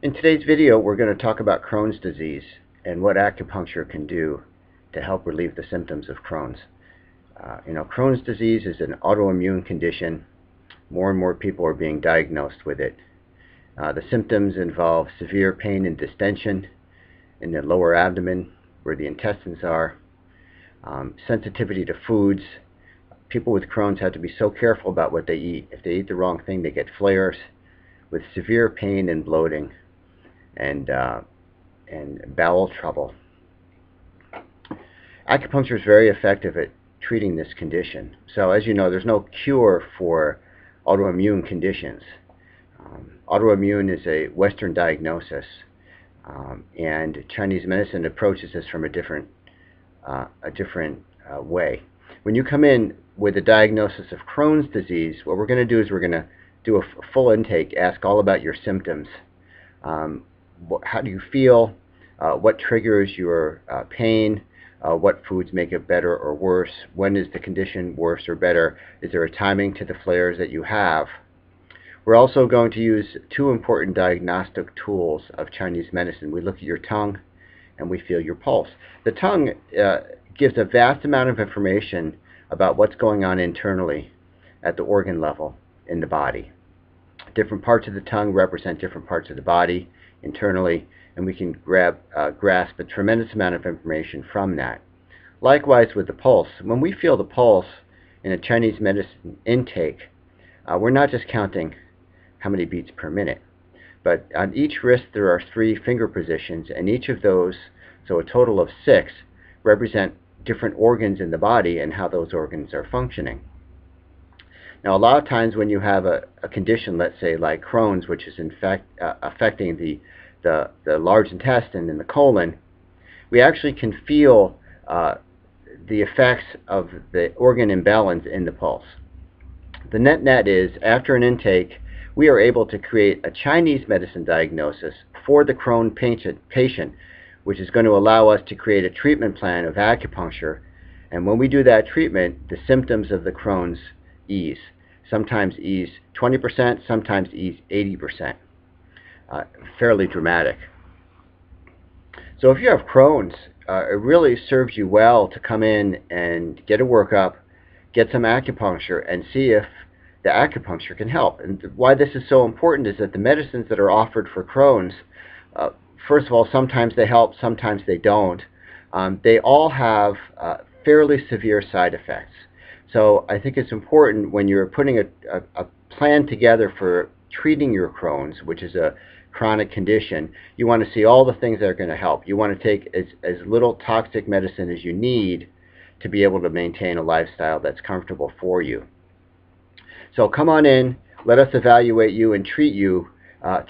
In today's video, we're going to talk about Crohn's disease and what acupuncture can do to help relieve the symptoms of Crohn's. Crohn's disease is an autoimmune condition. More and more people are being diagnosed with it. The symptoms involve severe pain and distension in the lower abdomen where the intestines are, sensitivity to foods. People with Crohn's have to be so careful about what they eat. If they eat the wrong thing, they get flares, with severe pain and bloating and bowel trouble. Acupuncture is very effective at treating this condition. So as you know, there's no cure for autoimmune conditions. Autoimmune is a Western diagnosis, and Chinese medicine approaches this from a different way. When you come in with a diagnosis of Crohn's disease, what we're going to do is we're going to do a full intake, ask all about your symptoms. How do you feel? What triggers your pain? What foods make it better or worse? When is the condition worse or better? Is there a timing to the flares that you have? We're also going to use two important diagnostic tools of Chinese medicine. We look at your tongue and we feel your pulse. The tongue gives a vast amount of information about what's going on internally at the organ level in the body. Different parts of the tongue represent different parts of the body internally, and we can grasp a tremendous amount of information from that. Likewise with the pulse. When we feel the pulse in a Chinese medicine intake, we're not just counting how many beats per minute, but on each wrist there are 3 finger positions, and each of those, so a total of 6, represent different organs in the body and how those organs are functioning. Now, a lot of times when you have a condition, let's say like Crohn's, which is in fact affecting the large intestine and the colon, we actually can feel the effects of the organ imbalance in the pulse. The net is, after an intake, we are able to create a Chinese medicine diagnosis for the Crohn patient, which is going to allow us to create a treatment plan of acupuncture. And when we do that treatment, the symptoms of the Crohn's ease. Sometimes ease 20%, sometimes ease 80%. Fairly dramatic. So if you have Crohn's, it really serves you well to come in and get a workup, get some acupuncture, and see if the acupuncture can help. And why this is so important is that the medicines that are offered for Crohn's, first of all, sometimes they help, sometimes they don't. They all have fairly severe side effects. So I think it's important when you're putting a plan together for treating your Crohn's, which is a chronic condition, you want to see all the things that are going to help. You want to take as little toxic medicine as you need to be able to maintain a lifestyle that's comfortable for you. So come on in, let us evaluate you and treat you.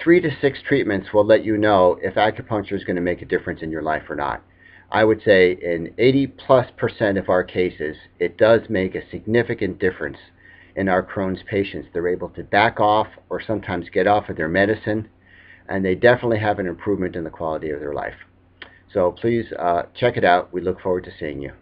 3 to 6 treatments will let you know if acupuncture is going to make a difference in your life or not. I would say in 80+% of our cases, it does make a significant difference in our Crohn's patients. They're able to back off or sometimes get off of their medicine, and they definitely have an improvement in the quality of their life. So please check it out. We look forward to seeing you.